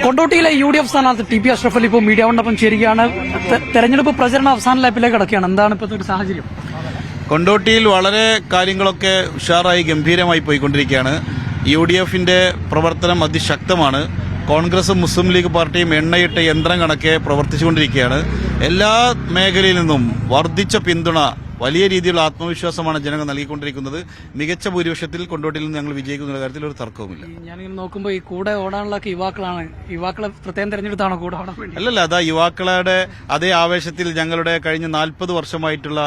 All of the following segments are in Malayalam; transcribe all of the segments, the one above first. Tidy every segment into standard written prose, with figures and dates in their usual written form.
കൊണ്ടോട്ടിയിലെ UDF സ്ഥാനാർത്ഥി TP അഷ്റഫ് അലി ഇപ്പോൾ മീഡിയ കൊണ്ടൊപ്പം ചേരുകയാണ്. തെരഞ്ഞെടുപ്പ് പ്രചരണ അവസാന ലാപ്പിലേക്ക് കടക്കുകയാണ്. എന്താണ് ഇപ്പോഴത്തെ ഒരു സാഹചര്യം? കൊണ്ടോട്ടിയിൽ വളരെ കാര്യങ്ങളൊക്കെ ഉഷാറായി ഗംഭീരമായി പോയിക്കൊണ്ടിരിക്കുകയാണ്. UDFന്റെ പ്രവർത്തനം അതിശക്തമാണ്. കോൺഗ്രസും മുസ്ലിം ലീഗ് പാർട്ടിയും എണ്ണയിട്ട യന്ത്രം കണക്കെ പ്രവർത്തിച്ചുകൊണ്ടിരിക്കുകയാണ്. എല്ലാ മേഖലയിൽ നിന്നും വർദ്ധിച്ച പിന്തുണ, വലിയ രീതിയിലുള്ള ആത്മവിശ്വാസമാണ് ജനങ്ങൾ നൽകിക്കൊണ്ടിരിക്കുന്നത്. മികച്ച ഭൂരിപക്ഷത്തിൽ കൊണ്ടോട്ടിയിൽ നിന്ന് ഞങ്ങൾ വിജയിക്കുന്ന കാര്യത്തിൽ ഒരു തർക്കവുമില്ല. ഞാനിങ്ങനെ നോക്കുമ്പോൾ ഈ കൂടെ ഓടാനുള്ള യുവാക്കളാണ്. യുവാക്കളെ പ്രത്യേകം തെരഞ്ഞെടുത്താണോ കൂടെ ഓടാൻ വേണ്ടി? അല്ലല്ല, അതാ യുവാക്കളുടെ അതേ ആവേശത്തിൽ ഞങ്ങളുടെ കഴിഞ്ഞ 40 വർഷമായിട്ടുള്ള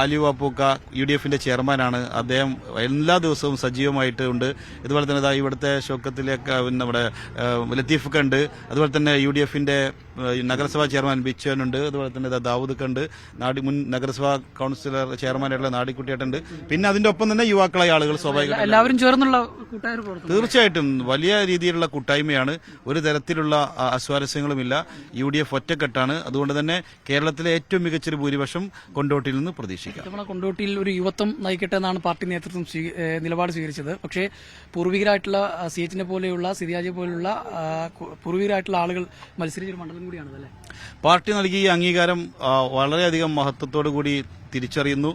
ആലി വാപ്പൂക്ക UDFന്റെ ചെയർമാനാണ്. അദ്ദേഹം എല്ലാ ദിവസവും സജീവമായിട്ട് ഉണ്ട്. ഇതുപോലെ തന്നെ ഇവിടുത്തെ ഷോക്കത്തിലേക്ക് നമ്മുടെ ലത്തീഫൊക്കെ ഉണ്ട്. അതുപോലെ തന്നെ UDFന്റെ നഗരസഭാ ചെയർമാൻ ബിച്ചുനുണ്ട്. അതുപോലെ തന്നെ ദാവൂദൊക്കെ ഉണ്ട്. മുൻ നഗരസഭാ കൌൺസിലർ ചെയർമാനായിട്ടുള്ള നാടിക്കുട്ടിയായിട്ടുണ്ട്. പിന്നെ അതിന്റെ ഒപ്പം തന്നെ യുവാക്കളായ ആളുകൾ സ്വാഭാവികമായും എല്ലാവരും ചേർന്നുള്ള തീർച്ചയായിട്ടും വലിയ രീതിയിലുള്ള കൂട്ടായ്മയാണ്. ഒരു തരത്തിലുള്ള അസ്വാരസ്യങ്ങളുമില്ല. UDF ഒറ്റക്കെട്ടാണ്. അതുകൊണ്ട് തന്നെ കേരളത്തിലെ ഏറ്റവും മികച്ചൊരു ഭൂരിപക്ഷം കൊണ്ടോട്ടിയിൽ നിന്ന് പ്രതീക്ഷിക്കാം. കൊണ്ടോട്ടിയിൽ ഒരു യുവത്വം നയിക്കട്ടെ എന്നാണ് പാർട്ടി നേതൃത്വം നിലപാട് സ്വീകരിച്ചത്. പക്ഷേ പൂർവികരായിട്ടുള്ള CHനെ പോലെയുള്ള സിരിയാജെ പോലെയുള്ള പൂർവികരായിട്ടുള്ള ആളുകൾ മത്സരിച്ചൊരു മണ്ഡലം കൂടിയാണ് അല്ലേ? പാർട്ടി നൽകിയ അംഗീകാരം വളരെയധികം മഹത്വത്തോടു കൂടി തിരിച്ചറിയുന്നു.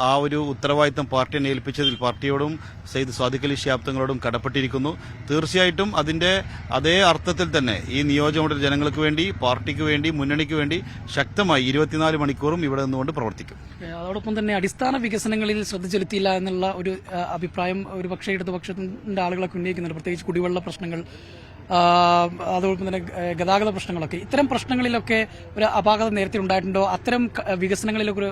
ആ ഒരു ഉത്തരവാദിത്തം പാർട്ടിയെ ഏൽപ്പിച്ചതിൽ പാർട്ടിയോടും സയ്യിദ് സ്വാദിഖ് അലി ശിഹാബ് തങ്ങളോടും കടപ്പെട്ടിരിക്കുന്നു. തീർച്ചയായിട്ടും അതിന്റെ അതേ അർത്ഥത്തിൽ തന്നെ ഈ നിയോജകമണ്ഡല ജനങ്ങൾക്ക് വേണ്ടി, പാർട്ടിക്ക് വേണ്ടി, മുന്നണിക്ക് വേണ്ടി ശക്തമായി 24 മണിക്കൂറും ഇവിടെ നിന്നുകൊണ്ട് പ്രവർത്തിക്കും. അതോടൊപ്പം തന്നെ അടിസ്ഥാന വികസനങ്ങളിൽ ശ്രദ്ധ ചെലുത്തിയില്ല എന്നുള്ള ഒരു അഭിപ്രായം ഒരു പക്ഷേ ഇടതുപക്ഷത്തിന്റെ ആളുകളൊക്കെ ഉന്നയിക്കുന്നുണ്ട്. പ്രത്യേകിച്ച് കുടിവെള്ള പ്രശ്നങ്ങൾ, അതോടൊപ്പം തന്നെ ഗതാഗത പ്രശ്നങ്ങളൊക്കെ. ഇത്തരം പ്രശ്നങ്ങളിലൊക്കെ ഒരു അപാകത നേരത്തെ ഉണ്ടായിട്ടുണ്ടോ? അത്തരം വികസനങ്ങളിലൊക്കെ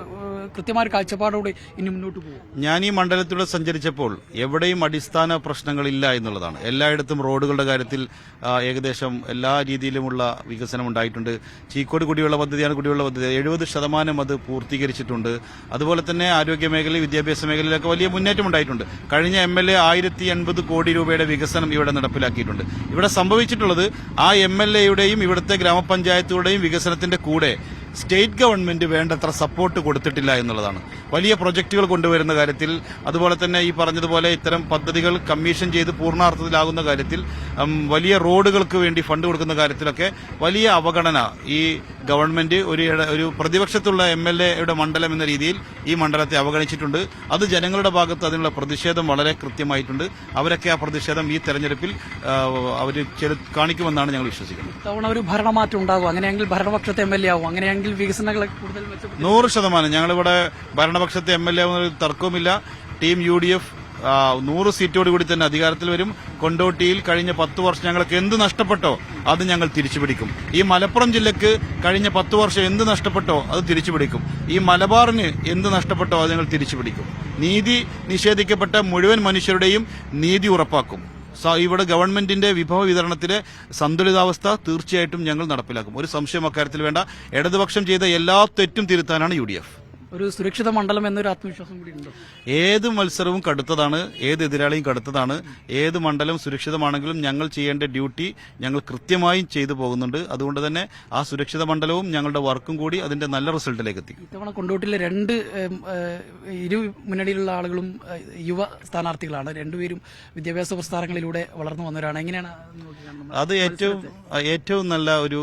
കൃത്യമായ ഒരു കാഴ്ചപ്പാടോടെ ഇനി മുന്നോട്ട് പോകും. ഞാൻ ഈ മണ്ഡലത്തിലൂടെ സഞ്ചരിച്ചപ്പോൾ എവിടെയും അടിസ്ഥാന പ്രശ്നങ്ങളില്ല എന്നുള്ളതാണ്. എല്ലായിടത്തും റോഡുകളുടെ കാര്യത്തിൽ ഏകദേശം എല്ലാ രീതിയിലുമുള്ള വികസനം ഉണ്ടായിട്ടുണ്ട്. ചീക്കോട് കുടിവെള്ള പദ്ധതിയാണ് കുടിവെള്ള പദ്ധതി. 70% അത് പൂർത്തീകരിച്ചിട്ടുണ്ട്. അതുപോലെ തന്നെ ആരോഗ്യ മേഖലയിൽ, വിദ്യാഭ്യാസ മേഖലയിലൊക്കെ വലിയ മുന്നേറ്റം ഉണ്ടായിട്ടുണ്ട്. കഴിഞ്ഞ MLA 1080 കോടി രൂപയുടെ വികസനം ഇവിടെ നടപ്പിലാക്കിയിട്ടുണ്ട്. ഇവിടെ സംഭവിച്ചിട്ടുള്ളത് ആ MLAയുടെയും ഇവിടുത്തെ ഗ്രാമപഞ്ചായത്തുകളുടെയും വികസനത്തിന്റെ കൂടെ സ്റ്റേറ്റ് ഗവൺമെന്റ് വേണ്ടത്ര സപ്പോർട്ട് കൊടുത്തിട്ടില്ല എന്നുള്ളതാണ്. വലിയ പ്രൊജക്ടുകൾ കൊണ്ടുവരുന്ന കാര്യത്തിൽ, അതുപോലെ തന്നെ ഈ പറഞ്ഞതുപോലെ ഇത്തരം പദ്ധതികൾ കമ്മീഷൻ ചെയ്ത് പൂർണ്ണാർത്ഥത്തിലാകുന്ന കാര്യത്തിൽ, വലിയ റോഡുകൾക്ക് വേണ്ടി ഫണ്ട് കൊടുക്കുന്ന കാര്യത്തിലൊക്കെ വലിയ അവഗണന ഈ ഗവൺമെന്റ് ഒരു പ്രതിപക്ഷത്തുള്ള MLAയുടെ മണ്ഡലം എന്ന രീതിയിൽ ഈ മണ്ഡലത്തെ അവഗണിച്ചിട്ടുണ്ട്. അത് ജനങ്ങളുടെ ഭാഗത്ത് അതിനുള്ള പ്രതിഷേധം വളരെ കൃത്യമായിട്ടുണ്ട്. അവരൊക്കെ ആ പ്രതിഷേധം ഈ തെരഞ്ഞെടുപ്പിൽ അവർ കാണിക്കുമെന്നാണ് ഞങ്ങൾ വിശ്വസിക്കുന്നത്. തവണ ഒരു ഭരണമാറ്റം ഉണ്ടാകും, അങ്ങനെയെങ്കിൽ ഭരണപക്ഷത്തെ MLA ആവും, അങ്ങനെയെങ്കിൽ വികസനങ്ങളെ കൂടുതൽ 100%. ഞങ്ങളിവിടെ ഭരണപക്ഷത്തെ MLA ആവുന്ന തർക്കവുമില്ല. ടീം UDF 100 സീറ്റോടുകൂടി തന്നെ അധികാരത്തിൽ വരും. കൊണ്ടോട്ടിയിൽ കഴിഞ്ഞ 10 വർഷം ഞങ്ങൾക്ക് എന്ത് നഷ്ടപ്പെട്ടോ അത് ഞങ്ങൾ തിരിച്ചുപിടിക്കും. ഈ മലപ്പുറം ജില്ലക്ക് കഴിഞ്ഞ 10 വർഷം എന്ത് നഷ്ടപ്പെട്ടോ അത് തിരിച്ചുപിടിക്കും. ഈ മലബാറിന് എന്ത് നഷ്ടപ്പെട്ടോ അത് ഞങ്ങൾ തിരിച്ചുപിടിക്കും. നീതി നിഷേധിക്കപ്പെട്ട മുഴുവൻ മനുഷ്യരുടെയും നീതി ഉറപ്പാക്കും. ഇവിടെ ഗവൺമെന്റിന്റെ വിഭവ വിതരണത്തിലെ സന്തുലിതാവസ്ഥ തീർച്ചയായിട്ടും ഞങ്ങൾ നടപ്പിലാക്കും. ഒരു സംശയം അക്കാര്യത്തിൽ വേണ്ട. ഇടതുപക്ഷം ചെയ്ത എല്ലാ തെറ്റും തിരുത്താനാണ് UDF. ഒരു സുരക്ഷിത മണ്ഡലം എന്നൊരു ആത്മവിശ്വാസം കൂടി ഉണ്ടോ? ഏത് മത്സരവും കടുത്തതാണ്, ഏത് എതിരാളിയും കടുത്തതാണ്. ഏത് മണ്ഡലം സുരക്ഷിതമാണെങ്കിലും ഞങ്ങൾ ചെയ്യേണ്ട ഡ്യൂട്ടി ഞങ്ങൾ കൃത്യമായും ചെയ്തു പോകുന്നുണ്ട്. അതുകൊണ്ട് തന്നെ ആ സുരക്ഷിത മണ്ഡലവും ഞങ്ങളുടെ വർക്കും കൂടി അതിന്റെ നല്ല റിസൾട്ടിലേക്ക് എത്തിക്കും. ഇത്തവണ കൊണ്ടോട്ടിലെ ഇരു മുന്നണിയിലുള്ള ആളുകളും യുവ സ്ഥാനാർത്ഥികളാണ്. രണ്ടുപേരും വിദ്യാഭ്യാസ പ്രസ്ഥാനങ്ങളിലൂടെ വളർന്നു വന്നവരാണ്. എങ്ങനെയാണ് അത് ഏറ്റവും നല്ല ഒരു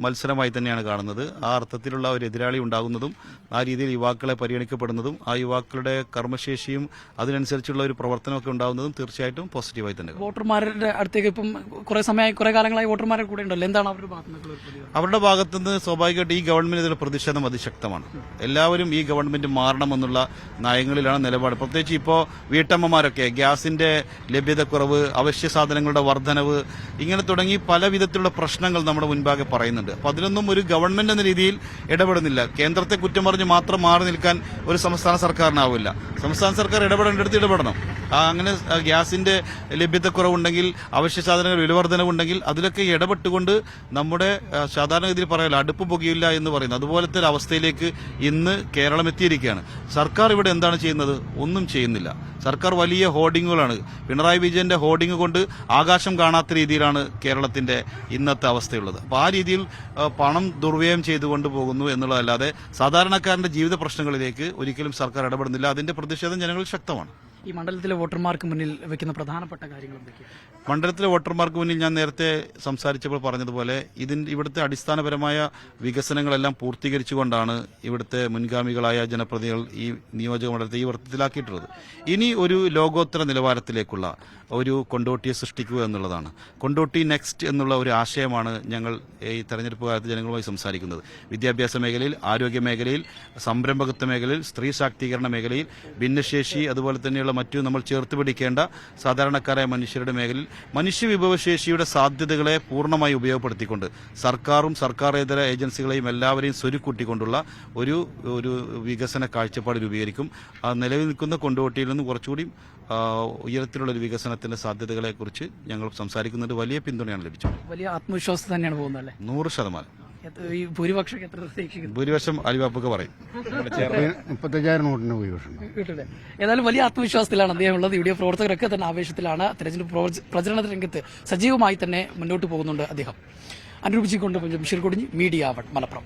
മത്സരമായി തന്നെയാണ് കാണുന്നത്. ആ അർത്ഥത്തിലുള്ള ഒരു എതിരാളി ഉണ്ടാകുന്നതും ആ രീതിയിൽ യുവാക്കളെ പരിഗണിക്കപ്പെടുന്നതും ആ യുവാക്കളുടെ കർമ്മശേഷിയും അതിനനുസരിച്ചുള്ള ഒരു പ്രവർത്തനമൊക്കെ ഉണ്ടാകുന്നതും തീർച്ചയായിട്ടും പോസിറ്റീവായി തന്നെ. വോട്ടർമാരുടെ അടുത്തേക്ക് ഇപ്പം കുറെ കാലങ്ങളായി വോട്ടർമാരുടെ കൂടെ ഉണ്ടല്ലോ, എന്താണ് അവരുടെ ഭാഗത്തുനിന്ന് സ്വാഭാവികമായിട്ട് ഈ ഗവൺമെന്റിന്റെ പ്രതിഷേധം അതിശക്തമാണ്. എല്ലാവരും ഈ ഗവൺമെന്റ് മാറണമെന്നുള്ള നയങ്ങളിലാണ് നിലപാട്. പ്രത്യേകിച്ച് ഇപ്പോൾ വീട്ടമ്മമാരൊക്കെ ഗ്യാസിന്റെ ലഭ്യതക്കുറവ്, അവശ്യ സാധനങ്ങളുടെ വർധനവ്, ഇങ്ങനെ തുടങ്ങി പല വിധത്തിലുള്ള പ്രശ്നങ്ങൾ നമ്മുടെ മുൻപാകെ പറയുന്നുണ്ട്. അപ്പൊ അതിലൊന്നും ഒരു ഗവൺമെന്റ് എന്ന രീതിയിൽ ഇടപെടുന്നില്ല. കേന്ദ്രത്തെ കുറ്റം പറഞ്ഞ് മാത്രം മാറി നിൽക്കാൻ ഒരു സംസ്ഥാന സർക്കാരിനാവില്ല. സംസ്ഥാന സർക്കാർ ഇടപെടേണ്ടടുത്ത് ഇടപെടണം. അങ്ങനെ ഗ്യാസിന്റെ ലഭ്യതക്കുറവുണ്ടെങ്കിൽ, അവശ്യ സാധനങ്ങൾ വിലവർധനവുണ്ടെങ്കിൽ അതിലൊക്കെ ഇടപെട്ടുകൊണ്ട് നമ്മുടെ സാധാരണഗതിയിൽ പറയാലോ അടുപ്പ് പുകയില്ല എന്ന് പറയുന്നത് അതുപോലത്തെ ഒരു അവസ്ഥയിലേക്ക് ഇന്ന് കേരളം എത്തിയിരിക്കുകയാണ്. സർക്കാർ ഇവിടെ എന്താണ് ചെയ്യുന്നത്? ഒന്നും ചെയ്യുന്നില്ല. സർക്കാർ വലിയ ഹോർഡിങ്ങുകളാണ്. പിണറായി വിജയന്റെ ഹോർഡിംഗ് കൊണ്ട് ആകാശം കാണാത്ത രീതിയിലാണ് കേരളത്തിന്റെ ഇന്നത്തെ അവസ്ഥയുള്ളത്. അപ്പോൾ ആ രീതിയിൽ പണം ദുർവ്യയം ചെയ്തുകൊണ്ട് പോകുന്നു എന്നുള്ളതല്ലാതെ സാധാരണക്കാരന്റെ ജീവിത പ്രശ്നങ്ങളിലേക്ക് ഒരിക്കലും സർക്കാർ ഇടപെടുന്നില്ല. അതിന്റെ പ്രതിഷേധം ജനങ്ങളിൽ ശക്തമാണ്. ഈ മണ്ഡലത്തിലെ വോട്ടർമാർക്ക് മുന്നിൽ വെക്കുന്ന പ്രധാനപ്പെട്ട കാര്യങ്ങൾ എന്തൊക്കെയാണ്? മണ്ഡലത്തിലെ വോട്ടർമാർക്ക് മുന്നിൽ ഞാൻ നേരത്തെ സംസാരിച്ചപ്പോൾ പറഞ്ഞതുപോലെ ഇവിടുത്തെ അടിസ്ഥാനപരമായ വികസനങ്ങളെല്ലാം പൂർത്തീകരിച്ചുകൊണ്ടാണ് ഇവിടുത്തെ മുൻഗാമികളായ ജനപ്രതിനിധികൾ ഈ നിയോജക മണ്ഡലത്തെ ഈ വൃത്തത്തിലാക്കിയിട്ടുള്ളത്. ഇനി ഒരു ലോകോത്തര നിലവാരത്തിലേക്കുള്ള ഒരു കൊണ്ടോട്ടിയെ സൃഷ്ടിക്കുക എന്നുള്ളതാണ്. കൊണ്ടോട്ടി നെക്സ്റ്റ് എന്നുള്ള ഒരു ആശയമാണ് ഞങ്ങൾ ഈ തെരഞ്ഞെടുപ്പ് കാലത്ത് ജനങ്ങളുമായി സംസാരിക്കുന്നത്. വിദ്യാഭ്യാസ മേഖലയിൽ, ആരോഗ്യ മേഖലയിൽ, സംരംഭകത്വ മേഖലയിൽ, സ്ത്രീ ശാക്തീകരണ മേഖലയിൽ, ഭിന്നശേഷി, അതുപോലെ തന്നെയുള്ള മറ്റു നമ്മൾ ചേർത്ത് പിടിക്കേണ്ട സാധാരണക്കാരായ മനുഷ്യരുടെ മേഖലയിൽ മനുഷ്യ വിഭവശേഷിയുടെ സാധ്യതകളെ പൂർണ്ണമായി ഉപയോഗപ്പെടുത്തിക്കൊണ്ട് സർക്കാരും സർക്കാരേതര ഏജൻസികളെയും എല്ലാവരെയും സ്വരുക്കൂട്ടിക്കൊണ്ടുള്ള ഒരു വികസന കാഴ്ചപ്പാട് രൂപീകരിക്കും. നിലവിൽ നിൽക്കുന്ന കൊണ്ടോട്ടിയിൽ നിന്ന് കുറച്ചുകൂടി ഉയരത്തിലുള്ള ഒരു വികസനത്തിന്റെ സാധ്യതകളെക്കുറിച്ച് ഞങ്ങൾ സംസാരിക്കുന്നുണ്ട്. വലിയ പിന്തുണയാണ് ലഭിച്ചത്. വലിയ ആത്മവിശ്വാസം തന്നെയാണ് പോകുന്നത് അല്ലേ? 100%. ഈ ഭൂരിപക്ഷം എത്ര പ്രതീക്ഷിക്കുന്നു? ഭൂരിപക്ഷം അലിവാപ്പൊക്കെ പറയും 35,000 വോട്ടിന് ഭൂരിപക്ഷം കിട്ടില്ലേ? ഏതായാലും വലിയ ആത്മവിശ്വാസത്തിലാണ് അദ്ദേഹം ഉള്ളത്. യുഡിഎഫ് പ്രവർത്തകരൊക്കെ തന്നെ ആവേശത്തിലാണ്. തെരഞ്ഞെടുപ്പ് പ്രചരണ രംഗത്ത് സജീവമായി തന്നെ മുന്നോട്ട് പോകുന്നുണ്ട് അദ്ദേഹം. അനുരൂപിച്ചുകൊണ്ട് ജംഷീർ കൊടിഞ്ഞി, മീഡിയ 1 മലപ്പുറം.